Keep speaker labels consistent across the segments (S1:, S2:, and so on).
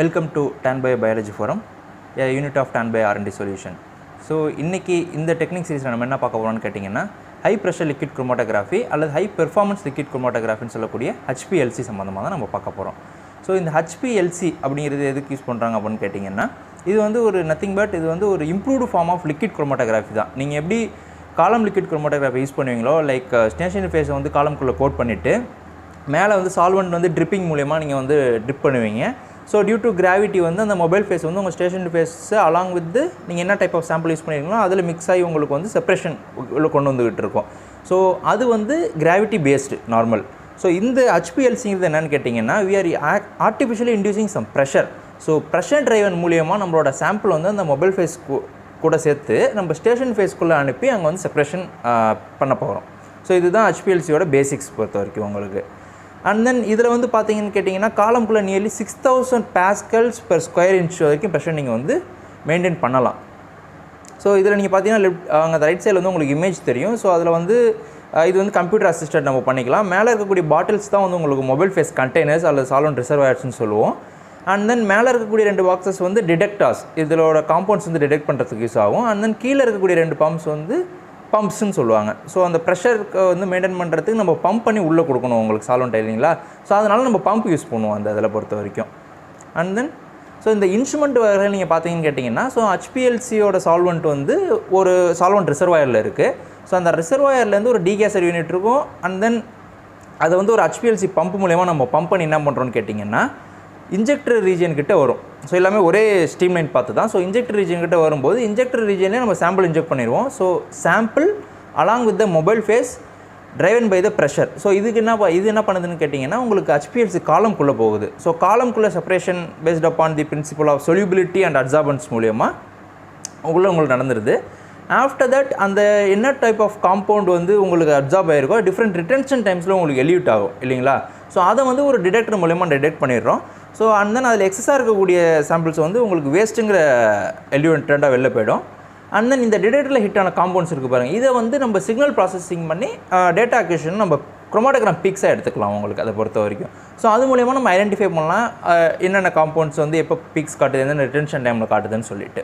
S1: Welcome to TANBIO Biology Forum, a unit of TANBIO R&D solution. So, இன்னைக்கு இந்த technique சீரிஸ்ல நம்ம என்ன பார்க்க போறோம்னு கேட்டிங்கன்னா high pressure liquid chromatography அல்லது high performance liquid chromatography ன்னு சொல்லக்கூடிய HPLC சம்பந்தமா தான் நம்ம பார்க்க போறோம். So, இந்த HPLC அப்படிங்கிறது எதுக்கு யூஸ் பண்றாங்க அப்படினு கேட்டிங்கன்னா இது வந்து ஒரு nothing but இது வந்து ஒரு improved form of liquid chromatography தான். நீங்க எப்படி column liquid chromatography யூஸ் பண்ணுவீங்களோ லைக் ஸ்டேஷனரி ஃபேஸ் வந்து காலம் குள்ள கோட் பண்ணிட்டு மேலே வந்து சால்வெண்ட் வந்து ட்ரிப்பிங் மூலமா நீங்க வந்து ட்ரிப் பண்ணுவீங்க. ஸோ டியூ டு கிராவிட்டி வந்து அந்த மொபைல் ஃபேஸ் வந்து உங்கள் ஸ்டேஷனரி ஃபேஸை அலாங் வித் நீங்கள் என்ன டைப் ஆஃப் சாம்பிள் யூஸ் பண்ணியிருக்கீங்களோ அதில் மிக்ஸ் ஆகி உங்களுக்கு வந்து செப்பரேஷன் உள்ள கொண்டு வந்துகிட்டு இருக்கும். ஸோ அது வந்து கிராவிட்டி பேஸ்டு நார்மல். ஸோ இந்த HPLCங்கிறது என்னென்னு கேட்டிங்கன்னா we are artificially inducing some pressure. So pressure driven மூலியமாக நம்மளோட சாம்பிள் வந்து அந்த மொபைல் ஃபேஸ் கூட சேர்த்து நம்ம ஸ்டேஷன் ஃபேஸ்க்குள்ளே அனுப்பி அங்கே வந்து செப்பரேஷன் பண்ண போகிறோம். ஸோ இதுதான் HPLCயோட பேசிக்ஸ் பொறுத்த வரைக்கும் உங்களுக்கு. அண்ட் தென் இதில் வந்து பார்த்தீங்கன்னு கேட்டிங்கன்னா காலம்குள்ளே nearly 6000 pascals per square inch வரைக்கும் ப்ரெஷர் நீங்கள் வந்து மெயின்டைன் பண்ணலாம். ஸோ இதில் நீங்கள் பார்த்தீங்கன்னா அங்கே ரைட் சைடில் வந்து உங்களுக்கு இமேஜ் தெரியும். ஸோ அதில் வந்து இது வந்து கம்ப்யூட்டர் அசிஸ்டன்ட் நம்ம பண்ணிக்கலாம். மேலே இருக்கக்கூடிய பாட்டில்ஸ் தான் வந்து உங்களுக்கு மொபைல் ஃபேஸ் கண்டெய்னர்ஸ் அல்லது சால்வெண்ட் ரிசர்வாயர்ஸ்னு சொல்லுவோம். அண்ட் தென் மேலே இருக்கக்கூடிய 2 பாக்ஸஸ் வந்து டிடெக்டர்ஸ், இதோட காம்பவுண்ட்ஸ் வந்து டிடெக்ட் பண்ணுறதுக்கு யூஸ் ஆகும். அண்ட் தென் கீழே இருக்கக்கூடிய 2 பம்ப்ஸ் வந்து பம்ப்ஸ்ன்னு சொல்லுவாங்க. ஸோ அந்த ப்ரெஷருக்கு வந்து மெயின்டைன் பண்ணுறதுக்கு நம்ம பம்ப் பண்ணி உள்ளே கொடுக்கணும் உங்களுக்கு சால்வெண்ட் இல்லைங்களா. ஸோ அதனால் நம்ம பம்ப் யூஸ் பண்ணுவோம் அந்த இதில் பொறுத்த வரைக்கும். அண்ட் தென் ஸோ இந்த இன்ஸ்ட்ருமெண்ட் வகையில் நீங்கள் பார்த்தீங்கன்னு கேட்டிங்கன்னா ஸோ HPLCயோட சால்வெண்ட் வந்து ஒரு சால்வெண்ட் ரிசர்வாயரில் இருக்குது. ஸோ அந்த ரிசர்வாயர்லேருந்து ஒரு டீகேசர் யூனிட் இருக்கும். அண்ட் தென் அதை வந்து ஒரு HPLC பம்ப் மூலமா நம்ம பம்ப் பண்ணி என்ன பண்ணுறோன்னு கேட்டிங்கன்னா இன்ஜெக்டர் ரீஜன் கிட்ட வரும். ஸோ எல்லாமே ஒரே ஸ்ட்ரீம் லைன் பார்த்து தான். ஸோ இன்ஜெக்டர் ரீஜன் கிட்ட வரும்போது இன்ஜெக்டர் ரீஜன்லேயே நம்ம சாம்பிள் இன்ஜெக்ட் பண்ணிடுவோம். So sample along with the mobile phase driven by the pressure. So இது என்ன பண்ணுதுன்னு கேட்டிங்கன்னா உங்களுக்கு HPLC காலம்குள்ளே போகுது. ஸோ காலம்குள்ளே separation based upon the principle of solubility and absorbance மூலியமாக உங்களுக்கு நடந்துருது. ஆஃப்டர் தட் அந்த என்ன டைப் ஆஃப் காம்பவுண்ட் வந்து உங்களுக்கு அப்சார்ப் ஆகிருக்கோ டிஃப்ரெண்ட் ரிட்டன்ஷன் டைம்ஸில் உங்களுக்கு எலியூட் ஆகும் இல்லைங்களா. ஸோ அதை வந்து ஒரு டிடெக்டர் மூலமா டிடெக்ட் பண்ணிடுறோம். ஸோ அண்ட் தென் அதில் எக்ஸஸாக இருக்கக்கூடிய சாம்பிள்ஸ் வந்து உங்களுக்கு வேஸ்ட்டுங்கிற எலியூன்ட்டாக வெளில போயிடும். அண்ட் தென் இந்த டிடெக்டரில் ஹிட் ஆன காம்பவுண்ட்ஸ் இருக்குது பாருங்கள், இதை வந்து நம்ம சிக்னல் ப்ராசஸிங் பண்ணி டேட்டா அக்யூஷன் நம்ம குரோமாட்டோகிராம் பிக்ஸாக எடுத்துக்கலாம் உங்களுக்கு அதை பொறுத்த வரைக்கும். ஸோ அது மூலயமா நம்ம ஐடென்டிஃபை பண்ணலாம் என்னென்ன காம்பவுண்ட்ஸ் வந்து எப்போ பிக்ஸ் காட்டுது, என்னென்ன ரிட்டன்ஷன் டைமில் காட்டுதுன்னு சொல்லிட்டு.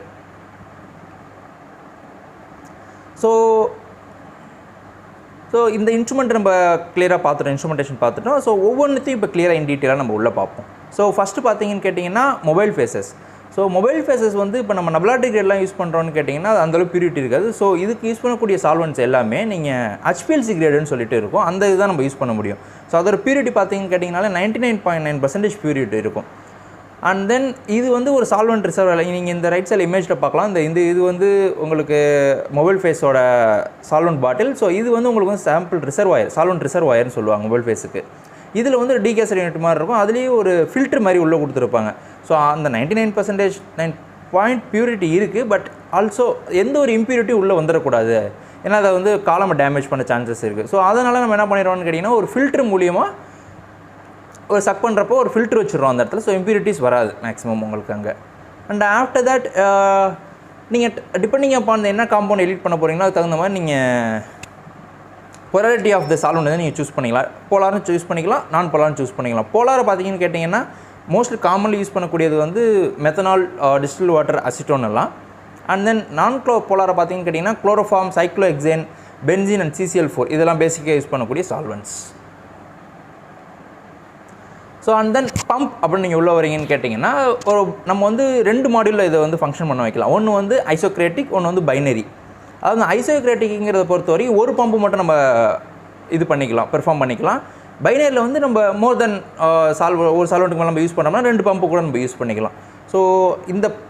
S1: ஸோ இந்த இன்ஸ்ட்ருமெண்ட் நம்ம கிளியராக பார்த்துட்டோம், இன்ஸ்ட்ருமெண்டேஷன் பார்த்துட்டோம். ஸோ ஒவ்வொன்றுத்தையும் இப்போ கிளியராக இன் டீட்டெயிலாக நம்ம உள்ளே பார்ப்போம். ஸோ ஃபஸ்ட்டு பார்த்தீங்கன்னு கேட்டிங்கன்னா mobile phases. So mobile phases வந்து இப்போ நம்ம நப்லாட்டிக் கிரேட்லாம் யூஸ் பண்ணுறோன்னு கேட்டிங்கன்னா அது அந்தளவுக்கு பியூரிட்டி இருக்காது. ஸோ இதுக்கு யூஸ் பண்ணக்கூடிய சால்வெண்ட்ஸ் எல்லாமே நீங்கள் HPLC கிரேடுன்னு சொல்லிட்டு இருக்கும், அந்த இதுதான் நம்ம யூஸ் பண்ண முடியும். ஸோ அதோட பியூரிட்டி பார்த்தீங்கன்னு கேட்டிங்கனால 99.9% பியூரிட்டி இருக்கும். அண்ட் தென் இது வந்து ஒரு சால்வெண்ட் ரிசர்வர். நீங்கள் இந்த ரைட் சைடில் இமேஜில் பார்க்கலாம். இது வந்து உங்களுக்கு மொபைல் ஃபேஸோட சால்வெண்ட் பாட்டில். ஸோ இது வந்து உங்களுக்கு வந்து சாம்பிள் ரிசர்வாயர், சால்வெண்ட் ரிசர்வாயர்னு சொல்லுவாங்க மொபைல் ஃபேஸுக்கு. இதில் வந்து ஒரு டீகேசர் யூனிட் மாதிரி இருக்கும், அதுலேயே ஒரு ஃபில்டர் மாதிரி உள்ளே கொடுத்துருப்பாங்க. ஸோ அந்த 99% பியூரிட்டி இருக்குது. பட் ஆல்சோ எந்த ஒரு இம்பியூரிட்டி உள்ளே வந்துடக்கூடாது, ஏன்னா அதை வந்து காலமை டேமேஜ் பண்ண சான்சஸ் இருக்குது. ஸோ அதனால் நம்ம என்ன பண்ணிடுறோம்னு கேட்டிங்கன்னா ஒரு ஃபில்டர் மூலியமாக ஒரு சக் பண்ணுறப்போ ஒரு ஃபில்ட்ரு வச்சுருவோம் அந்த இடத்துல. ஸோ இம்பியூரிட்டிஸ் வராது மேக்ஸிமம் உங்களுக்கு அங்கே. அண்ட் ஆஃப்டர் தட் நீங்கள் டிபெண்டிங் அப்பான் என்ன காம்பவுண்ட் எடிட் பண்ண போகிறீங்களோ அதுக்கு தகுந்த மாதிரி நீங்கள் பொலாரிட்டி ஆஃப் த சால்வெண்ட் வந்து நீங்கள் சூஸ் பண்ணிக்கலாம். போலார்னு சூஸ் பண்ணிக்கலாம், நான் போலார்னு சூஸ் பண்ணிக்கலாம். போலாரை பார்த்தீங்கன்னு கேட்டிங்கன்னா மோஸ்ட்லி காமன்லி யூஸ் பண்ணக்கூடியது வந்து மெத்தனால், டிஸ்டில் வாட்டர், அசிட்டோன் எல்லாம். அண்ட் தென் நான் போலாரை பார்த்தீங்கன்னு கேட்டிங்கன்னா chloroform, cyclohexane, benzene and CCl4 இதெல்லாம் பேசிக்காக யூஸ் பண்ணக்கூடிய solvents. So and then pump அப்படின்னு நீங்கள் உள்ளே வரீங்கன்னு கேட்டிங்கன்னா நம்ம வந்து 2 மாடியூலில் இதை வந்து ஃபங்க்ஷன் பண்ண வைக்கலாம். ஒன்று வந்து ஐசோக்ரேட்டிக், ஒன்று வந்து பைனரி. அதாவது ஐசோக்ரேட்டிக்ங்கிறத பொறுத்தவரைக்கும் ஒரு பம்பு மட்டும் நம்ம இது பண்ணிக்கலாம், பெர்ஃபார்ம் பண்ணிக்கலாம். பைனரியில் வந்து நம்ம மோர் தென் ஒரு சால்வெண்ட்டுக்கு மேலே நம்ம யூஸ் பண்ணோம்னா 2 பம்பு கூட நம்ம யூஸ் பண்ணிக்கலாம். ஸோ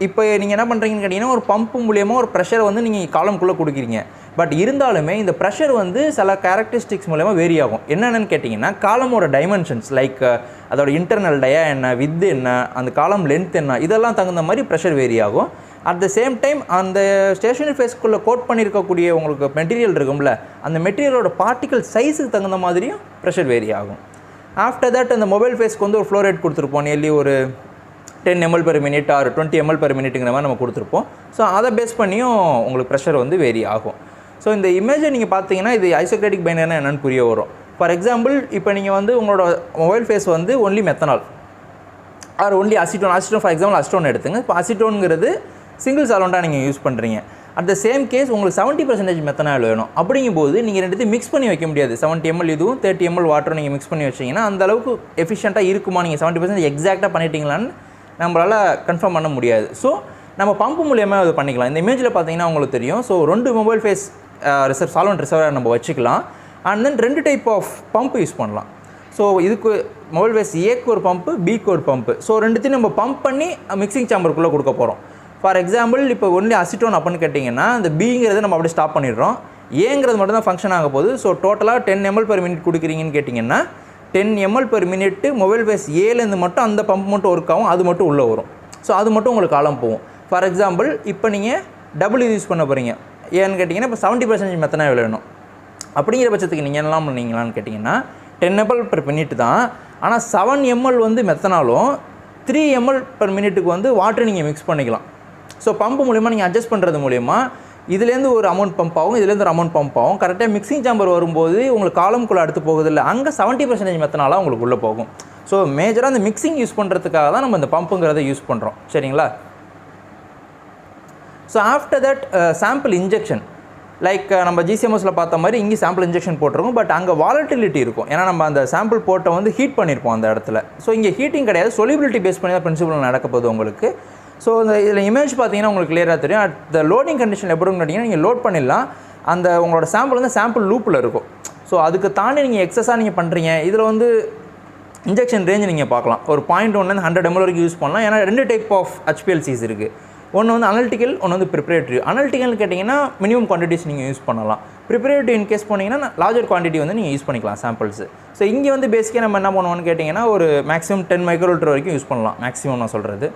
S1: இப்போ நீங்கள் என்ன பண்ணுறீங்கன்னு கேட்டிங்கன்னா ஒரு பம்பு மூலியமாக ஒரு ப்ரெஷரை வந்து நீங்கள் காலம்குள்ளே கொடுக்குறீங்க. பட் இருந்தாலுமே இந்த ப்ரெஷர் வந்து சில கேரக்டரிஸ்டிக்ஸ் மூலமாக வேரி ஆகும். என்னென்னு கேட்டிங்கன்னா காலமோட டைமென்ஷன்ஸ் லைக் அதோட இன்டர்னல் டயா என்ன, வித் என்ன, அந்த காலம் லென்த் என்ன, இதெல்லாம் தகுந்த மாதிரி ப்ரெஷர் வேரி ஆகும். அட் த சேம் டைம் அந்த ஸ்டேஷனரி ஃபேஸ்க்குள்ளே கோட் பண்ணியிருக்கக்கூடிய உங்களுக்கு மெட்டீரியல் இருக்கும்ல, அந்த மெட்டீரியலோட பார்ட்டிகல் சைஸுக்கு தகுந்த மாதிரியும் ப்ரெஷர் வேரி ஆகும். ஆஃப்டர் தட் அந்த மொபைல் ஃபேஸ்க்கு வந்து ஒரு ஃப்ளோ ரேட் கொடுத்துருப்போம், நியர்லி ஒரு 10 ml per minute or 20 ml per minuteங்கிற மாதிரி நம்ம கொடுத்துருப்போம். ஸோ அதை பேஸ் பண்ணியும் உங்களுக்கு ப்ரெஷர் வந்து வேரி ஆகும். ஸோ இந்த இமேஜை நீங்கள் பார்த்தீங்கன்னா இது ஐசோக்ரேட்டிக் பைனர்னா என்னென்னு புரிய வரும். ஃபார் எக்ஸாம்பிள் இப்போ நீங்கள் வந்து உங்களோட மொபைல் ஃபேஸ் வந்து only methanol, R only acetone for example acetone எடுத்துங்க. இப்போ அசிட்டோனுங்கிறது சிங்கிள் சால்வெண்ட்டாக நீங்கள் யூஸ் பண்ணுறீங்க. அட் த சேம் கேஸ் உங்களுக்கு 70% மெத்தனால் வேணும். அப்படிங்கும்போது நீங்கள் ரெண்டுத்தையும் மிக்ஸ் பண்ணி வைக்க முடியாது. 70 ml இதுவும் 30 ml வாட்டரும் நீங்கள் மிக்ஸ் பண்ணி வச்சிங்கன்னா அந்த அளவுக்கு எஃபிஷியண்ட்டாக இருக்குமா, நீங்கள் 70% எக்ஸாக்டாக பண்ணிட்டீங்களான்னு நம்மளால் கன்ஃபார்ம் பண்ண முடியாது. ஸோ நம்ம பம்பு மூலியமாக அது பண்ணிக்கலாம். இந்த இமேஜில் பார்த்தீங்கன்னா உங்களுக்கு தெரியும். So 2 mobile phase solvent reservoir நம்ம வச்சுக்கலாம். And then 2 type of pump use பண்ணலாம். ஸோ இதுக்கு மொபைல் ஃபேஸ் ஏக்கு ஒரு பம்பு, பிக்கு ஒரு பம்பு. ஸோ ரெண்டுத்தையும் நம்ம பம்ப் பண்ணி மிக்சிங் சாம்பருக்குள்ளே கொடுக்க போகிறோம். ஃபார் எக்ஸாம்பிள் இப்போ ஒன்லி அசிட்டோன் அப்படின்னு கேட்டிங்கன்னா அந்த பிங்கிறது நம்ம அப்படியே ஸ்டாப் பண்ணிடுறோம். ஏங்கிறது மட்டும் தான் ஃபங்க்ஷன் ஆக போகுது. ஸோ டோட்டலாக 10 ml per minute கொடுக்குறீங்கன்னு கேட்டிங்கன்னா 10 ml per minute mobile phase ஏலேருந்து மட்டும் அந்த பம்ப் மட்டும் ஒர்க் ஆகும், அது மட்டும் உள்ளே வரும். ஸோ அது மட்டும் உங்களுக்கு காலம் போகும். ஃபார் எக்ஸாம்பிள் இப்போ நீங்கள் டபுள் யூஸ் பண்ண போகிறீங்க. ஏன்னு கேட்டிங்கன்னா இப்போ 70% மெத்தனால் வேணும். அப்படிங்கிற பட்சத்துக்கு நீங்கள் என்னலாம் பண்ணீங்களான்னு கேட்டிங்கன்னா 10 ml per minute தான். ஆனால் 7 ml வந்து மெத்தனாலும் 3 ml per minuteக்கு வந்து வாட்டர் நீங்கள் மிக்ஸ் பண்ணிக்கலாம். ஸோ பம்பு மூலிமா நீங்கள் அட்ஜஸ்ட் பண்ணுறது மூலிமா இதுலேருந்து ஒரு அமௌண்ட் பம்ப் ஆகும், இதுலேருந்து ஒரு அமௌண்ட் பம்ப் ஆகும். கரெக்டாக மிக்சிங் சாம்பர் வரும்போது உங்களுக்கு காலம்குள்ளே அடுத்து போகுதில்லை, அங்கே 70% மெத்தனாலாக உங்களுக்கு உள்ளே போகும். ஸோ மேஜராக அந்த மிக்சிங் யூஸ் பண்ணுறதுக்காக தான் நம்ம இந்த பம்புங்கிறத யூஸ் பண்ணுறோம். சரிங்களா? So after that sample injection like நம்ம ஜிசிஎம்எஸில் பார்த்த மாதிரி இங்கே சாம்பிள் இன்ஜெக்ஷன் போட்டிருக்கோம். பட் அங்கே வாலட்டிலிட்டி இருக்கும். ஏன்னா நம்ம அந்த சாம்பிள் போட்டை வந்து ஹீட் பண்ணியிருப்போம் அந்த இடத்துல. ஸோ இங்கே ஹீட்டிங் கிடையாது, சொலிபிலிட்டி பேஸ் பண்ணி தான் பிரின்சிபல் நடக்க போகுது உங்களுக்கு. ஸோ இந்த இதில் இமேஜ் பார்த்தீங்கன்னா உங்களுக்கு கிளியராக தெரியும். அட் த லோடிங் கண்டிஷன் எப்படின்னு கேட்டிங்கன்னா நீங்கள் லோட் பண்ணிடலாம். அந்த உங்களோட சாம்பிள் வந்து சாம்பிள் லூப்பில் இருக்கும். ஸோ அதுக்கு தாண்டி நீங்கள் எக்ஸஸாக நீங்கள் பண்ணுறீங்க. இதில் வந்து இன்ஜெக்ஷன் ரேஞ்ச் நீங்கள் பார்க்கலாம். ஒரு 0.1 100 ml வரைக்கும் யூஸ் பண்ணலாம். ஏன்னா 2 டைப் ஆஃப் HPLCs இருக்குது. ஒன்று வந்து அனலிட்டிக்கல், ஒன்று வந்து ப்ரிப்பரேட்டரி. அனலிட்டிக்கல்னு கேட்டிங்கன்னா மினிமம் குவான்டிட்டிஸ் நீங்கள் யூஸ் பண்ணலாம். ப்ரிப்பரேட்டரி இன் கேஸ் போனீங்கன்னா லார்ஜர் குவான்டிட்டி வந்து நீங்கள் யூஸ் பண்ணிக்கலாம் சாம்பிள்ஸ். ஸோ இங்கே வந்து பேசிக்காக நம்ம என்ன பண்ணுவோம்னு கேட்டிங்கன்னா ஒரு மேக்ஸிமம் 10 மைக்ரோலிட்டர் வரைக்கும் யூஸ் பண்ணலாம். மேக்ஸிமம் நான் சொல்கிறது.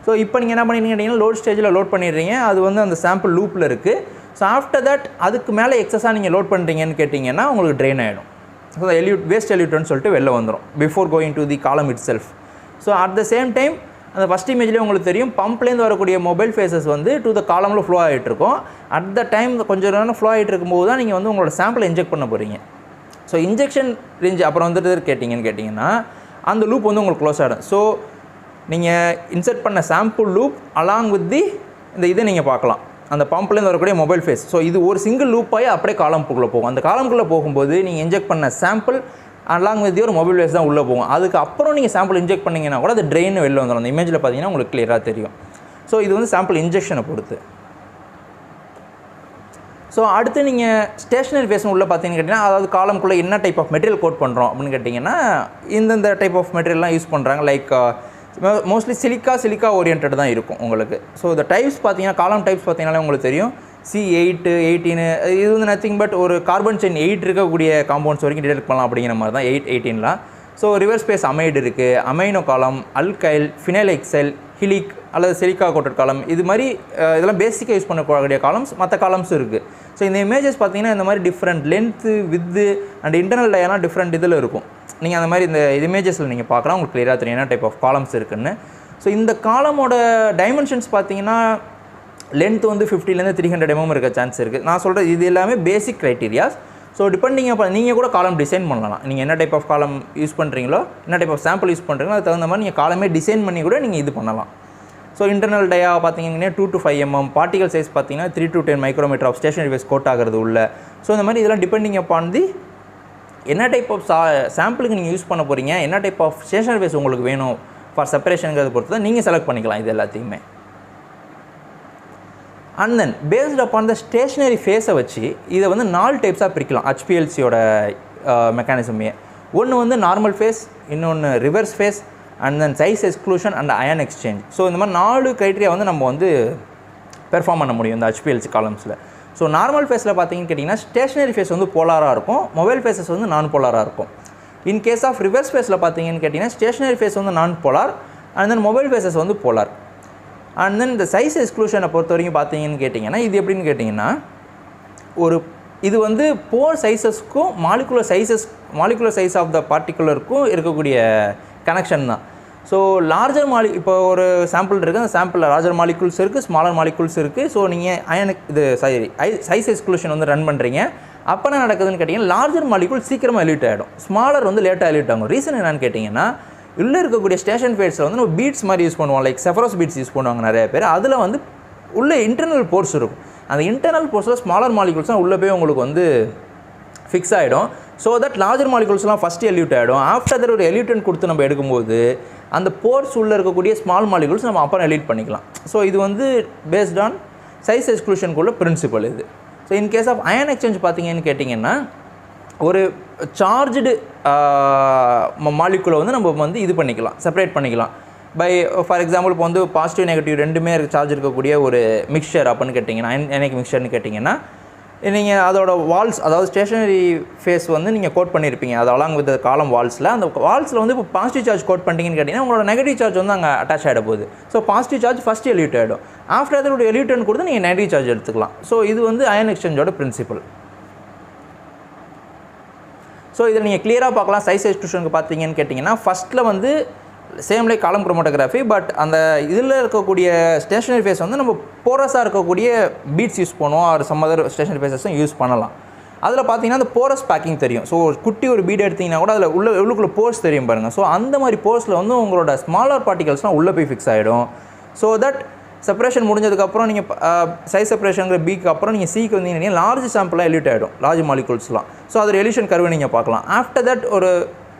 S1: ஸோ இப்போ நீங்கள் என்ன பண்ணிட்டீங்கன்னு கேட்டிங்கன்னா லோட் ஸ்டேஜில் லோட் பண்ணிடுறீங்க. அது வந்து அந்த சாம்பிள் லூப்பில் இருக்குது. ஸோ ஆஃப்டர் தட் அதுக்கு மேலே எக்ஸஸாக நீங்கள் லோட் பண்ணுறீங்கன்னு கேட்டிங்கன்னா உங்களுக்கு ட்ரெயின் ஆகிடும். ஸோ வேஸ்ட் எல்யூட்னு சொல்லிட்டு வெளில வந்துடும் பிஃபோர் கோயிங் டு தி காலம் it self. So at the same time அந்த ஃபஸ்ட் இமேஜ்லேயே உங்களுக்கு தெரியும் பம்ப்லேருந்து வரக்கூடிய மொபைல் ஃபேஸஸ் வந்து டு த காலமில் ஃப்ளோ ஆகிட்டு இருக்கும். அட் த டைம் கொஞ்சம் நேரம் ஃப்ளோ ஆகிட்டு இருக்கும்போது தான் நீங்கள் வந்து உங்களோட சாம்பிளை இன்ஜெக்ட் பண்ண போகிறீங்க. ஸோ இன்ஜெக்ஷன் ரேஞ்ச் அப்புறம் வந்துட்டு கேட்டிங்கன்னா அந்த லூப் வந்து உங்களுக்கு க்ளோஸ் ஆகிடும். ஸோ நீங்கள் இன்சர்ட் பண்ண sample loop along with the இந்த இதை நீங்கள் பார்க்கலாம் அந்த பம்ப்லேருந்து வரக்கூடிய மொபைல் ஃபேஸ். ஸோ இது ஒரு சிங்கிள் லூப்பாகி அப்படியே காலம்குள்ளே போகும். அந்த காலம்குள்ளே போகும்போது நீங்கள் இன்ஜெக்ட் பண்ண சாம்பிள் அலாங் வித் ஒரு மொபைல் ஃபேஸ் தான் உள்ளே போகும். அதுக்கு அப்புறம் நீங்கள் சாம்பிள் இன்ஜெக்ட் பண்ணிங்கன்னா கூட அது ட்ரெயின் வெளில வந்துடும். அந்த இமேஜில் பார்த்தீங்கன்னா உங்களுக்கு கிளியராக தெரியும். ஸோ இது வந்து சாம்பிள் இன்ஜெக்ஷனை பொறுத்து. ஸோ அடுத்து நீங்கள் ஸ்டேஷனரி ஃபேஸ் உள்ளே பார்த்தீங்கன்னு கேட்டிங்கன்னா அதாவது காலம்குள்ளே என்ன டைப் ஆஃப் மெட்டீரியல் கோட் பண்ணுறோம் அப்படின்னு கேட்டிங்கன்னா இந்தந்த டைப் ஆஃப் மெட்டீரியல்லாம் யூஸ் பண்ணுறாங்க. லைக் மோஸ்ட்லி சிலிக்கா ஓரியன்ட் தான் இருக்கும் உங்களுக்கு. ஸோ இந்த டைப்ஸ் பார்த்தீங்கன்னா காலம் டைப்ஸ் பார்த்தீங்கன்னா உங்களுக்கு தெரியும். C8, 18 இது வந்து நத்திங் பட் ஒரு கார்பன் செயின் 8 இருக்கக்கூடிய காம்பவுண்ட்ஸ் வரைக்கும் டிடெக்ட் பண்ணலாம் அப்படிங்கிற மாதிரி தான் 8, 18லாம். ஸோ ரிவர்ஸ் பேஸ் அமைடு இருக்குது, அமைனோ காலம், அல்கைல், ஃபினைல் எக்சைல், ஹிலிக் அல்லது சிலிக்கா கோட்டட் காலம். இது மாதிரி இதெல்லாம் பேசிக்காக யூஸ் பண்ணக்கூடிய காலம்ஸ், மற்ற காலம்ஸும் இருக்குது. ஸோ இந்த இமேஜஸ் பார்த்தீங்கன்னா இந்த மாதிரி different length, width and internal டயாலாம் டிஃப்ரெண்ட் இதில் இருக்கும். நீங்கள் அந்த மாதிரி இந்த இமேஜஸில் நீங்கள் பார்க்கலாம், உங்களுக்கு கிளியராக தெரியும் என்ன டைப் ஆஃப் காலம்ஸ் இருக்குன்னு. ஸோ இந்த காலமோட டைமென்ஷன்ஸ் பார்த்தீங்கன்னா லென்த் வந்து 50லேருந்து 300 mm இருக்க சான்ஸ் இருக்குது. நான் சொல்கிறது இது எல்லாமே பேசிக் க்ரைட்டீரியாஸ். ஸோ டிபெண்டிங் அப்போ நீங்கள் கூட காலம் டிசைன் பண்ணலாம். நீங்கள் என்ன டைப் ஆஃப் காலம் யூஸ் பண்ணுறீங்களோ, என்ன டைப் ஆஃப் சாம்பிள் யூஸ் பண்ணுறீங்களோ அதுக்கு தகுந்த மாதிரி நீங்கள் காலமே டிசைன் பண்ணி கூட நீங்கள் இது பண்ணலாம். ஸோ இன்டர்னல் டயா பார்த்தீங்கன்னா 2 to 5 mm, பார்ட்டிகல் சைஸ் பார்த்தீங்கன்னா 3 to 10 micrometre of stationary phase coat ஆகிறது உள்ள. ஸோ இந்த மாதிரி இதெல்லாம் டிபெண்டிங் அப்பான் தி என்ன டைப் ஆஃப் சாம்பிளுக்கு நீங்கள் யூஸ் பண்ண போகிறீங்க, என்ன டைப் ஆஃப் ஸ்டேஷனரி வேஸ் உங்களுக்கு வேணும் ஃபார் செப்பரேஷனுங்கிறத பொறுத்து தான் நீங்கள் செலக்ட் பண்ணிக்கலாம் இது எல்லாத்தையுமே. And then based upon the stationery ஃபேஸை வச்சு இதை வந்து 4 டைப்ஸாக பிரிக்கலாம் HPLCயோட மெக்கானிசமே. ஒன்று வந்து நார்மல் ஃபேஸ், இன்னொன்று reverse phase, and then size exclusion and ion exchange. So இந்த மாதிரி 4 க்ரைட்டீரியா வந்து நம்ம வந்து பெர்ஃபார்ம் பண்ண முடியும் இந்த HPLC காலம்ஸில். ஸோ நார்மல் ஃபேஸில் பார்த்தீங்கன்னு கேட்டிங்கன்னா ஸ்டேஷ்னரி ஃபேஸ் வந்து போலாராக இருக்கும், மொபைல் ஃபேஸஸ் வந்து நான் போலாராக இருக்கும். இன் கேஸ் ஆஃப் ரிவர்ஸ் ஃபேஸில் பார்த்தீங்கன்னு கேட்டிங்கன்னா ஸ்டேஷ்னரி ஃபேஸ் வந்து non polar and then mobile phases வந்து போலார். அண்ட் தென் இந்த சைஸ் எக்ஸ்க்ளூஷனை பொறுத்த வரைக்கும் பார்த்தீங்கன்னு கேட்டிங்கன்னா இது எப்படின்னு கேட்டிங்கன்னா இது வந்து போர் சைஸஸ்க்கும் மாலிகுலர் சைஸ் ஆஃப் த பார்ட்டிகுலருக்கும் இருக்கக்கூடிய கனெக்ஷன் தான். ஸோ லார்ஜர் இப்போ ஒரு சாம்பிள் இருக்குது, அந்த சாம்பிளில் லார்ஜர் மாலிகுல்ஸ் இருக்குது, ஸ்மாலர் மாலிகுல்ஸ் இருக்குது. ஸோ நீங்கள் சைஸ் எக்ஸ்க்ளூஷன் வந்து ரன் பண்ணுறீங்க. அப்போ என்ன நடக்குதுன்னு கேட்டிங்கன்னா லார்ஜர் மாலிகுல் சீக்கிரமாக எலிட் ஆகிடும், ஸ்மாலர் வந்து லேட்டாக எலிட் ஆகும். ரீசன் என்னன்னு கேட்டிங்கன்னா உள்ளே இருக்கக்கூடிய ஸ்டேஷன் ஃபேஸில் வந்து நம்ம பீட்ஸ் மாதிரி யூஸ் பண்ணுவோம், லைக் செஃபரோஸ் பீட்ஸ் யூஸ் பண்ணுவாங்க நிறைய பேர். அதில் வந்து உள்ளே இன்டர்னல் போர்ஸ் இருக்கும். அந்த இன்டர்னல் போர்ஸில் ஸ்மாலர் மாலிகூல்ஸ்லாம் உள்ளே போய் உங்களுக்கு வந்து ஃபிக்ஸ் ஆகிடும். So that larger மாலிகூல்ஸ்லாம் first elude ஆகிடும். ஆஃப்டர் தட் ஒரு எல்யூட்டன் கொடுத்து நம்ம எடுக்கும்போது அந்த போர்ஸ் உள்ளே இருக்கக்கூடிய ஸ்மால் மாலிகூல்ஸ் நம்ம அப்புறம் எலிட் பண்ணிக்கலாம். ஸோ இது வந்து பேஸ்ட் ஆன் சைஸ் எக்ஸ்க்ளூஷனுக்குள்ள பிரின்சிபல் இது. So in case of ion exchange பார்த்தீங்கன்னு கேட்டிங்கன்னா ஒரு சார்ஜ்டு மாலிகுலை வந்து நம்ம வந்து இது பண்ணிக்கலாம், செப்பரேட் பண்ணிக்கலாம். பை ஃபார் எக்ஸாம்பிள் இப்போ வந்து பாசிட்டிவ் நெகட்டிவ் ரெண்டுமே சார்ஜ் இருக்கக்கூடிய ஒரு மிக்சர் அப்படின்னு கேட்டிங்கன்னா அயனிக் மிக்சர்னு கேட்டிங்கன்னா நீங்கள் அதோட வால்ஸ், அதாவது ஸ்டேஷனரி ஃபேஸ் வந்து நீங்கள் கோட் பண்ணியிருப்பீங்க, அது அலாங் வித் காலம் வால்ஸில். அந்த வால்ஸில் வந்து இப்போ பாசிட்டிவ் சார்ஜ் கோட் பண்ணிட்டீங்கன்னு கேட்டிங்கன்னா உங்களோட நெகட்டிவ் சார்ஜ் வந்து அங்கே அட்டாச் ஆகிட போகுது. ஸோ பாசிட்டிவ் சார்ஜ் ஃபஸ்ட்டு எலியூட் ஆகிடும். ஆஃப்டர் அதோட எலியூட்டன் கொடுத்து நீங்கள் நெகட்டிவ் சார்ஜ் எடுத்துக்கலாம். ஸோ இது வந்து அயன் எக்ஸ்சேஞ்சோட பிரின்சிபல். ஸோ இதில் நீங்கள் கிளியராக பார்க்கலாம். சைஸ் எக்ஸ்க்ளூஷனுக்கு பார்த்தீங்கன்னு கேட்டிங்கன்னா ஃபஸ்ட்டில் வந்து same like column chromatography, but அந்த இதில் இருக்கக்கூடிய ஸ்டேஷனரி ஃபேஸ் வந்து நம்ம போரஸாக இருக்கக்கூடிய பீட்ஸ் யூஸ் பண்ணுவோம், ஆர் சம் அதர் ஸ்டேஷனரி ஃபேஸஸும் யூஸ் பண்ணலாம். அதில் பார்த்தீங்கன்னா அந்த போரஸ் பேக்கிங் தெரியும். ஸோ குட்டி ஒரு பீட் எடுத்திங்கன்னா கூட அதில் உள்ளுக்குள்ளே போர்ஸ் தெரியும் பாருங்கள். ஸோ அந்த மாதிரி போர்ஸில் வந்து உங்களோட ஸ்மாலர் பார்ட்டிகல்ஸ்லாம் உள்ளே போய் ஃபிக்ஸ் ஆகிடும். ஸோ தட் செப்பரேஷன் முடிஞ்சதுக்கப்புறம் நீங்கள் சைஸ் செப்பரேஷனுங்கிற பிக்கு அப்புறம் நீங்கள் சிக்கு வந்தீங்கன்னா லார்ஜ் சாம்பிளாக எலியூட் ஆகிடும், லார்ஜ் மாலிகூல்ஸ்லாம். ஸோ அது எலியூஷன் கர்வை நீங்கள் பார்க்கலாம். ஆஃப்டர் தட் ஒரு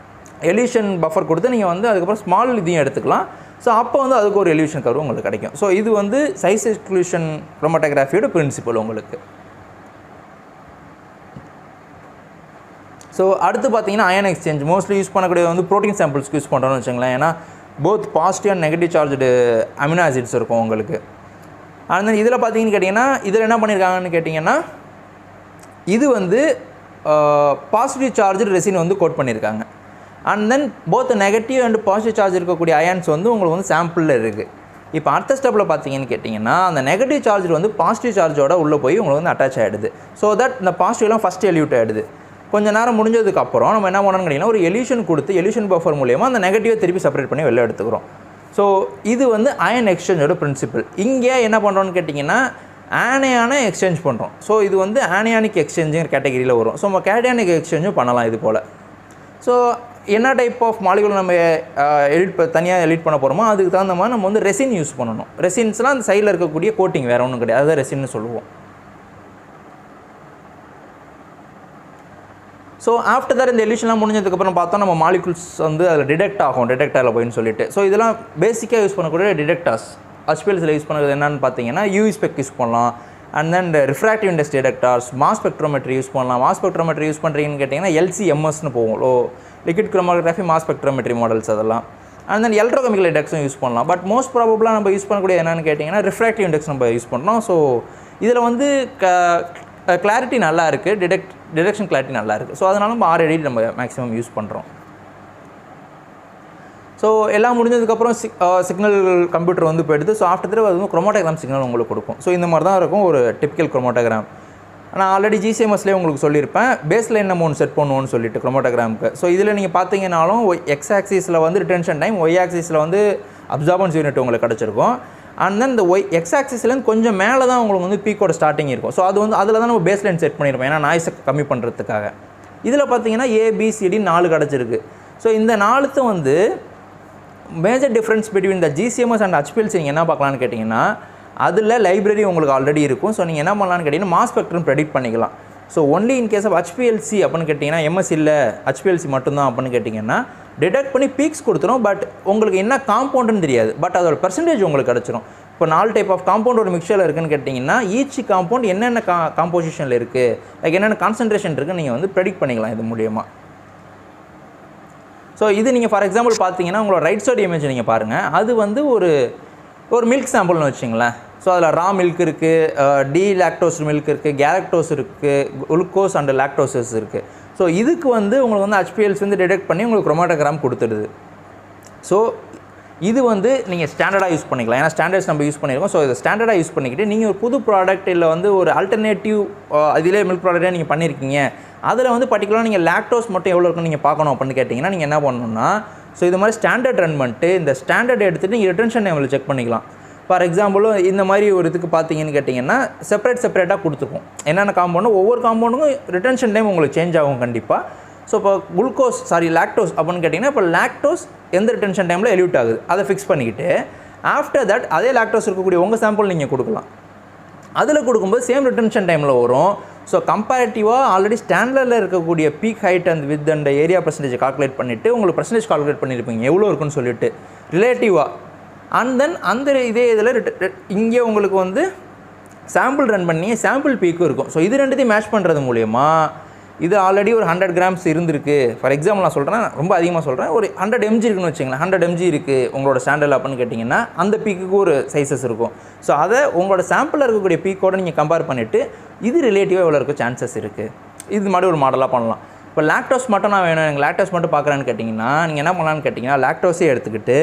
S1: எலியூஷன் பஃபர் கொடுத்து நீங்கள் வந்து அதுக்கப்புறம் ஸ்மால் இதையும் எடுத்துக்கலாம். ஸோ அப்போ வந்து அதுக்கு ஒரு எலியூஷன் கர்வு உங்களுக்கு கிடைக்கும். ஸோ இது வந்து சைஸ் எக்ஸ்க்ளூஷன் குரோமோட்டோகிராஃபியோட பிரின்சிபல் உங்களுக்கு. ஸோ அடுத்து பார்த்தீங்கன்னா அயன் எக்ஸ்சேஞ்ச் மோஸ்ட்லி யூஸ் பண்ணக்கூடிய வந்து ப்ரோட்டீன் சாம்பிள்ஸ்க்கு யூஸ் பண்ணுறோன்னு வச்சுங்களேன். ஏன்னா both positive and negative charged amino acids இருக்கும் உங்களுக்கு. அண்ட் தென் இதில் பார்த்தீங்கன்னு கேட்டிங்கன்னா இதில் என்ன பண்ணியிருக்காங்கன்னு கேட்டிங்கன்னா இது வந்து பாசிட்டிவ் சார்ஜ் ரெசின் வந்து கோட் பண்ணியிருக்காங்க. And then both negative and positive charge இருக்கக்கூடிய அயான்ஸ் வந்து உங்களுக்கு வந்து சாம்பிளில் இருக்குது. இப்போ அடுத்த ஸ்டெப்பில் பார்த்தீங்கன்னு கேட்டிங்கன்னா அந்த நெகட்டிவ் சார்ஜ் வந்து பாசிட்டிவ் சார்ஜோட உள்ளே போய் உங்களுக்கு வந்து அட்டாச் ஆகிடுது. ஸோ தட் இந்த பாசிட்டிவ்லாம் ஃபஸ்ட்டு எலியூட் ஆகிடுது. கொஞ்சம் நேரம் முடிஞ்சதுக்கப்புறம் நம்ம என்ன பண்ணணும்னு கேட்டிங்கன்னா ஒரு எலியூஷன் கொடுத்து எலியூஷன் பஃபர் மூலியமாக அந்த நெகட்டிவை திருப்பி செப்பரேட் பண்ணி வெளில எடுத்துக்கிறோம். ஸோ இது வந்து அயன் எக்ஸ்சேஞ்சோட பிரின்சிபல். இங்கே என்ன பண்ணுறோன்னு கேட்டிங்கன்னா ஆனியான எக்ஸ்சேஞ்ச் பண்ணுறோம். ஸோ இது வந்து ஆனியானிக் எக்ஸ்சேஞ்சுங்கிற கேட்டகரியில் வரும். ஸோ நம்ம கேட்டயானிக் எக்ஸ்சேஞ்சும் பண்ணலாம் இது போல். ஸோ என்ன டைப் ஆஃப் மாலிகுல் நம்ம தனியாக எலிட் பண்ண போகிறோமோ அதுக்கு தகுந்த மாதிரி நம்ம வந்து ரெசின் யூஸ் பண்ணணும். ரெசின்ஸ்லாம் அந்த சைடில் இருக்கக்கூடிய கோட்டிங் வேறு ஒன்றும் கிடையாது, அதுதான் ரெசின்னு சொல்லுவோம். ஸோ ஆஃப்டர் தட் இந்த எலியூஷன்லாம் முடிஞ்சதுக்கப்புறம் பார்த்தோம் நம்ம மாலிகுல்ஸ் வந்து அதில் டிடெக்ட் ஆகும், டிடெக்டரில் போயின்னு சொல்லிட்டு. ஸோ இதெல்லாம் பேசிக்காக யூஸ் பண்ணக்கூடிய டிடெக்டர்ஸ். HPLCயில் யூஸ் பண்ணுறது என்னென்னு பார்த்தீங்கன்னா யூவி ஸ்பெக் யூஸ் பண்ணலாம். And then refractive index detectors, mass spectrometry use பண்ணலாம். மாஸ் ஸ்பெக்ட்ரோமெட்ரி யூஸ் பண்ணுறீங்கன்னு கேட்டிங்கன்னா LC-MS போகும், லிக்விட் குரோமோகிராஃபி மாஸ் ஸ்பெக்ட்ரோமெட்ரி மாடல்ஸ் அதெல்லாம். அண்ட் தென் எலக்ட்ரோகெமிக்கல் இண்டெக்ஸும் யூஸ் பண்ணலாம். பட் மோஸ்ட் ப்ராபபிளாக நம்ம யூஸ் பண்ணக்கூடிய என்னென்னு கேட்டிங்கன்னா ரிஃப்ராக்டிவ் இண்டெக்ஸ் நம்ம யூஸ் பண்ணுறோம். ஸோ இதில் வந்து கிளாரிட்டி நல்லா இருக்குது, டிடெக்ஷன் கிளாரிட்டி நல்லா இருக்குது. ஸோ அதனால் நம்ம RAD நம்ம மேக்ஸிமம் யூஸ் பண்ணுறோம். ஸோ எல்லாம் முடிஞ்சதுக்கப்புறம் சிக்னல் கம்ப்யூட்டர் வந்து போயிடுது. ஸோ ஆஃப்டர் தடவை அது வந்து குரோமோட்டோகிராம் சிக்னல் உங்களுக்கு கொடுக்கும். ஸோ இந்த மாதிரி தான் இருக்கும் ஒரு டிப்பிக்கல் குரோமோட்டோகிராம். நான் ஆல்ரெடி GCMSலேயே உங்களுக்கு சொல்லியிருப்பேன் பேஸ்லைன் நம்ம ஒன்று செட் பண்ணுவோன்னு சொல்லிட்டு குரோமோட்டோகிராமுக்கு. ஸோ இதில் நீங்கள் பார்த்தீங்கன்னாலும் X ஆக்சிஸில் வந்து ரிட்டென்ஷன் டைம், Y ஆக்சிஸில் வந்து அப்சார்பன்ஸ் யூனிட் உங்களுக்கு கிடச்சிருக்கும். அண்ட் தென் இந்த X ஆக்சிஸ்லேருந்து கொஞ்சம் மேலே தான் உங்களுக்கு வந்து பீக்கோட ஸ்டார்டிங் இருக்கும். ஸோ அது வந்து அதில் தான் நம்ம பேஸ்லைன் செட் பண்ணியிருப்போம், ஏன்னா நாய்ஸை கம்மி பண்ணுறதுக்காக. இதில் பார்த்தீங்கன்னா ABCD 4 கிடச்சிருக்கு. ஸோ இந்த 4 வந்து major difference between the GCMS and HPLC நீங்கள் என்ன பார்க்கலான்னு கேட்டிங்கன்னா அதில் லைப்ரரி உங்களுக்கு ஆல்ரெடி இருக்கும். ஸோ நீங்கள் என்ன பண்ணலான்னு கேட்டிங்கன்னா மாஸ் ஸ்பெக்ட்ரம் ப்ரெடிக்ட் பண்ணிக்கலாம். So only in case of HPLC அப்படின்னு கேட்டிங்கன்னா MS இல்லை HPLC மட்டும்தான் அப்படின்னு கேட்டிங்கன்னா டிடெக்ட் பண்ணி பீக்ஸ் கொடுத்துரும். பட் உங்களுக்கு என்ன காம்பவுண்டுன்னு தெரியாது, பட் அதோட பெர்சன்டேஜ் உங்களுக்கு கிடச்சிரும். இப்போ 4 டைப் ஆஃப் காம்பவுண்ட் ஒரு மிக்சரில் இருக்குன்னு கேட்டிங்கன்னா ஈச் காம்பவுண்ட் என்னென்ன காம்போசிஷனில் இருக்குது, லைக் என்னென்ன கான்சன்ட்ரேஷன் இருக்குன்னு நீங்கள் வந்து ப்ரெடிக்ட் பண்ணிக்கலாம் இது மூலியமாக. ஸோ இது நீங்கள் ஃபார் எக்ஸாம்பிள் பார்த்தீங்கன்னா உங்களோட ரைட் சைடு இமேஜ் நீங்கள் பாருங்கள். அது வந்து ஒரு மில்க் சாம்பிள்னு வச்சிங்களேன். ஸோ அதில் ரா மில்க் இருக்குது, டீலாக்டோஸ் மில்க் இருக்குது, கேலக்டோஸ் இருக்குது, குளுக்கோஸ் அண்ட் லாக்டோசஸ் இருக்குது. ஸோ இதுக்கு வந்து உங்களுக்கு வந்து HPLC வந்து டிடெக்ட் பண்ணி உங்களுக்கு குரோமோட்டோகிராம் கொடுத்துடுது. ஸோ இது வந்து நீங்கள் ஸ்டாண்டர்டாக யூஸ் பண்ணிக்கலாம், ஏன்னா ஸ்டாண்டர்ட்ஸ் நம்ம யூஸ் பண்ணியிருக்கோம். ஸோ இதை ஸ்டாண்டர்டாக யூஸ் பண்ணிக்கிட்டு நீங்கள் ஒரு புது ப்ராடக்ட் இல்லை வந்து ஒரு ஆல்டர்னேட்டிவ் அதிலே மில்க் ப்ராடக்டாக நீங்கள் பண்ணியிருக்கீங்க, அதில் வந்து பர்டிகுலராக நீங்கள் லாக்டோஸ் மட்டும் எவ்வளோ இருக்குன்னு நீங்கள் பார்க்கணும் அப்படின்னு கேட்டிங்கன்னா நீங்கள் என்ன பண்ணணும்னா ஸோ இது மாதிரி ஸ்டாண்டர்ட் ரன் பண்ணிட்டு இந்த ஸ்டாண்டர்ட் எடுத்துகிட்டு நீங்கள் ரிட்டன்ஷன் டைமில் செக் பண்ணிக்கலாம். ஃபார் எக்ஸாம்பிள் இந்த மாதிரி ஒரு இதுக்கு பார்த்தீங்கன்னு கேட்டிங்கன்னா செப்பரேட்டாக கொடுத்துருக்கும் என்னென்ன காம்பவுண்டும், ஒவ்வொரு காம்பவுண்டுக்கும் ரிட்டன்ஷன் டைம் உங்களுக்கு சேஞ்ச் ஆகும் கண்டிப்பாக. ஸோ இப்போ லாக்டோஸ் அப்படின்னு கேட்டிங்கன்னா இப்போ லாக்டோஸ் எந்த ரிட்டன்ஷன் டைமில் எல்யூட் ஆகுது அதை ஃபிக்ஸ் பண்ணிக்கிட்டு ஆஃப்டர் தட் அதே லாக்டோஸ் இருக்கக்கூடிய உங்கள் சாம்பிள் நீங்கள் கொடுக்கலாம். அதில் கொடுக்கும்போது சேம் ரிட்டன்ஷன் டைமில் வரும். ஸோ கம்பேரிட்டிவாக ஆல்ரெடி ஸ்டாண்டர்டில் இருக்கக்கூடிய peak height and width and area percentage calculate பண்ணிவிட்டு உங்களுக்கு பர்சன்டேஜ் கால்குலேட் பண்ணியிருப்பீங்க எவ்வளோ இருக்குன்னு சொல்லிட்டு ரிலேட்டிவாக. அண்ட் தென் அந்த இதே இதில் இங்கே உங்களுக்கு வந்து சாம்பிள் ரன் பண்ணி சாம்பிள் பீக்கும் இருக்கும். ஸோ இது ரெண்டுத்தையும் மேட்ச் பண்ணுறது மூலயமா இது ஆல்ரெடி ஒரு 100 grams இருந்திருக்கு. ஃபார் எக்ஸாம்பிள் நான் சொல்கிறேன், ரொம்ப அதிகமாக சொல்கிறேன், ஒரு 100 mg இருக்குன்னு வச்சுங்களேன். 100 mg இருக்குது உங்களோட ஸ்டாண்டர்ட் அப்படின்னு கேட்டிங்கன்னா அந்த பீக்குக்கு ஒரு சைஸஸ் இருக்கும். ஸோ அதை உங்களோட சாம்பிளில் இருக்கக்கூடிய பீக்கோடு நீங்கள் கம்பேர் பண்ணிவிட்டு இது ரிலேட்டிவாக எவ்வளோ இருக்க சான்சஸ் இருக்குது, இது மாதிரி ஒரு மாடலாக பண்ணலாம். இப்போ லாக்டோஸ் மட்டும் நான் வேணும், எனக்கு லாக்டோஸ் மட்டும் பார்க்குறேன்னு கேட்டிங்கன்னா நீங்கள் என்ன பண்ணலான்னு கேட்டிங்கன்னா லாக்டோஸே எடுத்துக்கிட்டு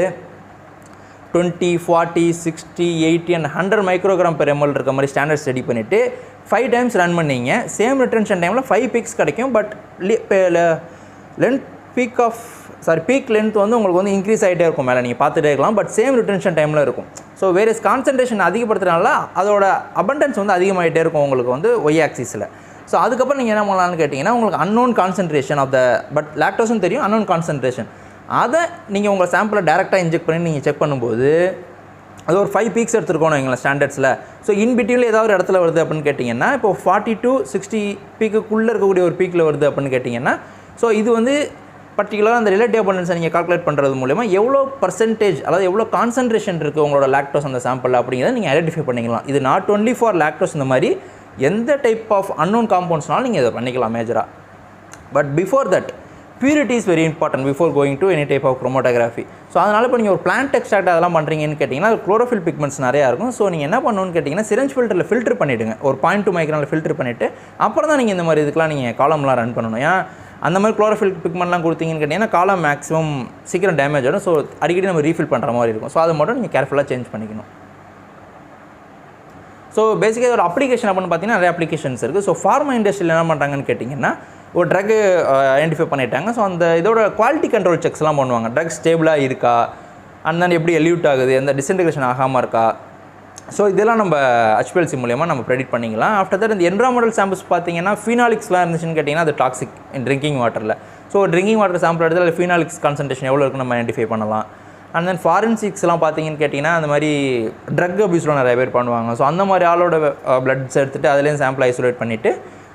S1: 20, 40, 60, 80 and 100 மைக்ரோகிராம் பெர் ml இருக்க மாதிரி ஸ்டாண்டர்ட் ஸ்டடி பண்ணிவிட்டு 5 times ரன் பண்ணிங்க. சேம் ரிட்டன்ஷன் டைமில் 5 பீக்ஸ் கிடைக்கும். பட் லென்த் பீக் லென்த் வந்து உங்களுக்கு வந்து இன்க்ரீஸ் ஆகிட்டே இருக்கும், மேலே நீங்கள் பார்த்துட்டே இருக்கலாம். பட் சேம் ரிட்டன்ஷன் டைமில் இருக்கும். ஸோ வேரியஸ் கான்சன்ட்ரேஷன் அதிகப்படுத்துறதுனால அதோட அபண்டன்ஸ் வந்து அதிகமாகிட்டே இருக்கும் உங்களுக்கு வந்து ஒய் ஆக்சிஸில். ஸோ அதுக்கப்புறம் நீங்கள் என்ன பண்ணலான்னு கேட்டிங்கன்னா உங்களுக்கு அன்னோன் கான்சன்ட்ரேஷன் ஆஃப் த பட் லாக்டோஸும் தெரியும், அன்னோன் கான்சன்ட்ரேஷன் அதை நீங்கள் உங்கள் சாம்பிளை டேரெக்டாக இன்ஜெக்ட் பண்ணி நீங்கள் செக் பண்ணும்போது அது ஒரு 5 பீக்ஸ் எடுத்துருக்கணும் எங்களை ஸ்டாண்டர்ட்ஸில். ஸோ இன்பிட்வீனில் ஏதாவது ஒரு இடத்துல வருது அப்படின்னு கேட்டிங்கன்னா இப்போ 40 to 60 பீக்குள்ளே இருக்கக்கூடிய ஒரு பீக்கில் வருது அப்படின்னு கேட்டிங்கன்னா ஸோ இது வந்து பர்டிகுலராக அந்த ரிலேட்டிவ் அபண்டன்ஸை நீங்கள் கால்குலேட் பண்ணுறது மூலமா எவ்வளோ பர்சன்டேஜ் அதாவது எவ்வளோ கான்சன்ட்ரேஷன் இருக்குது உங்களோட லாக்டோஸ் அந்த சாம்பிள் அப்படிங்கிறத நீங்கள் ஐடென்டிஃபை பண்ணிக்கலாம். இது நாட் ஒன்லி ஃபார் லாக்டோஸ், இந்த மாதிரி எந்த டைப் ஆஃப் அன்னோன் காம்பவுண்ட்ஸ்னாலும் நீங்கள் இதை பண்ணிக்கலாம் மேஜராக. But before that purity is very important before going to any type of chromatography. So அதனால் இப்போ நீங்கள் ஒரு பிளான்ட் எக்ஸ்ட்ராக்ட் அதெல்லாம் பண்ணுறீங்கன்னு கேட்டிங்கன்னா குளோரோஃபில் பிக்மெண்ட்ஸ் நிறையா இருக்கும். ஸோ நீங்கள் என்ன பண்ணணும்னு கேட்டிங்கன்னா சிரஞ்ச் ஃபில்டரில் ஃபில்டர் பண்ணிவிடுங்க, ஒரு 0.2 மைக்ரானில் ஃபில்டர் பண்ணிவிட்டு அப்புறம் தான் நீங்கள் இந்த மாதிரி இதுக்கெலாம் நீங்கள் காலம்லாம் ரன் பண்ணணும். ஏன் அந்த மாதிரி குளோரோஃபில் பிக்மெண்ட்லாம் கொடுத்தீங்கன்னு கேட்டிங்கன்னா காலம் மேக்ஸிமம் சீக்கிரம் டேமேஜ் ஆகிடும். ஸோ அடிக்கடி நம்ம ரீஃபில் பண்ணுற மாதிரி இருக்கும். ஸோ அதை மட்டும் நீங்கள் கேர்ஃபுல்லாக சேஞ்ச் பண்ணிக்கணும். ஸோ பேசிக்காக ஒரு அப்ளிகேஷன் அப்படின்னு பார்த்தீங்கன்னா நிறைய அப்ளிகேஷன்ஸ் இருக்குது. ஸோ ஃபார்மா இண்டஸ்ட்ரியில் என்ன பண்ணுறாங்கன்னு கேட்டிங்கன்னா ஒரு ட்ரக்கு ஐடென்டிஃபை பண்ணிட்டாங்க. ஸோ அந்த இதோட குவாலிட்டி கண்ட்ரோல் செக்ஸ்லாம் பண்ணுவாங்க. ட்ரக் ஸ்டேபிளாக இருக்கா, அண்ட் தென் எப்படி எல்யூட் ஆகுது, எந்த டிஸ்இன்டெகிரேஷன் ஆகாமல் இருக்கா. ஸோ இதெல்லாம் நம்ம HPLC மூலியமாக நம்ம ப்ரெடிக்ட் பண்ணிக்கலாம். ஆஃப்டர் தட் இந்த என்விரான்மெண்டல் சாம்பிள்ஸ் பார்த்தீங்கன்னா ஃபீனாலிக்ஸ்லாம் இருந்துச்சுன்னு கேட்டிங்கன்னா அது டாக்ஸிக் இன் ட்ரிங்கிங் வாட்டரில். ஸோ ட்ரிங்கிங் வாட்டர் சாம்பிள் எடுத்து அதில் ஃபீனாலிக்ஸ் கான்சன்ட்ரேஷன் எவ்வளோ இருக்குன்னு நம்ம ஐடென்டிஃபை பண்ணலாம். அண்ட் தென் ஃபாரன்சிக்ஸ்லாம் பார்த்தீங்கன்னு கேட்டிங்கன்னா அந்த மாதிரி ட்ரக் அபியூஸ்லாம் நிறைய பேர் பண்ணுவாங்க. ஸோ அந்த மாதிரி ஆளோட பிளட்ஸ் எடுத்துகிட்டு அதுலேயும் சாம்பிள் ஐசோலேட் பண்ணிவிட்டு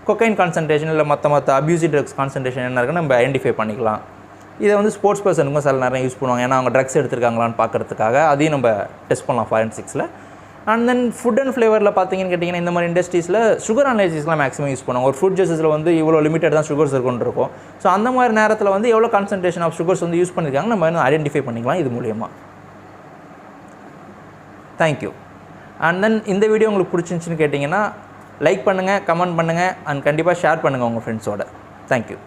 S1: கொக்கைன் கான்சன்ட்ரேஷன் இல்லை மற்ற அபியூசிவ் ட்ரக்ஸ் கான்சன்ட்ரேஷன் என்ன இருக்குன்னு நம்ம ஐடென்டிஃபை பண்ணிக்கலாம். இதை வந்து ஸ்போர்ட்ஸ் பர்சனுக்கும் சில நேரம் யூஸ் பண்ணுவாங்க, ஏன்னா அவங்க ட்ரக்ஸ் எடுத்துருக்காங்களான்னு பார்க்குறதுக்காக. அதையும் நம்ம டெஸ்ட் பண்ணலாம் ஃபாரன்சிக்ஸில். அண்ட் தென் ஃபுட் அண்ட் ஃப்ளேவரில் பார்த்தீங்கன்னு கேட்டிங்கன்னா இந்த மாதிரி இண்டஸ்ட்ரீஸில் சுகர் அனலைசிஸ்லாம் மேக்ஸிமம் யூஸ் பண்ணுவாங்க. ஒரு ஃபுட் ஜூஸஸில் வந்து இவ்வளோ லிமிட்டட் தான் சுகர்ஸ் இருக்குன்னு இருக்கும். ஸோ அந்த மாதிரி நேரத்தில் வந்து எவ்வளோ கான்சன்ட்ரேஷன் ஆஃப் சுகர்ஸ் வந்து யூஸ் பண்ணியிருக்காங்க நம்ம வந்து ஐடென்டிஃபை பண்ணிக்கலாம் இது மூலியமாக. தேங்க்யூ. அண்ட் தென் இந்த வீடியோ உங்களுக்கு பிடிச்சிருந்துச்சின்னு கேட்டிங்கன்னா லைக் பண்ணுங்கள், கமெண்ட் பண்ணுங்கள், அண்ட் கண்டிப்பாக ஷேர் பண்ணுங்கள் உங்கள் ஃப்ரெண்ட்ஸோட. தேங்க்யூ.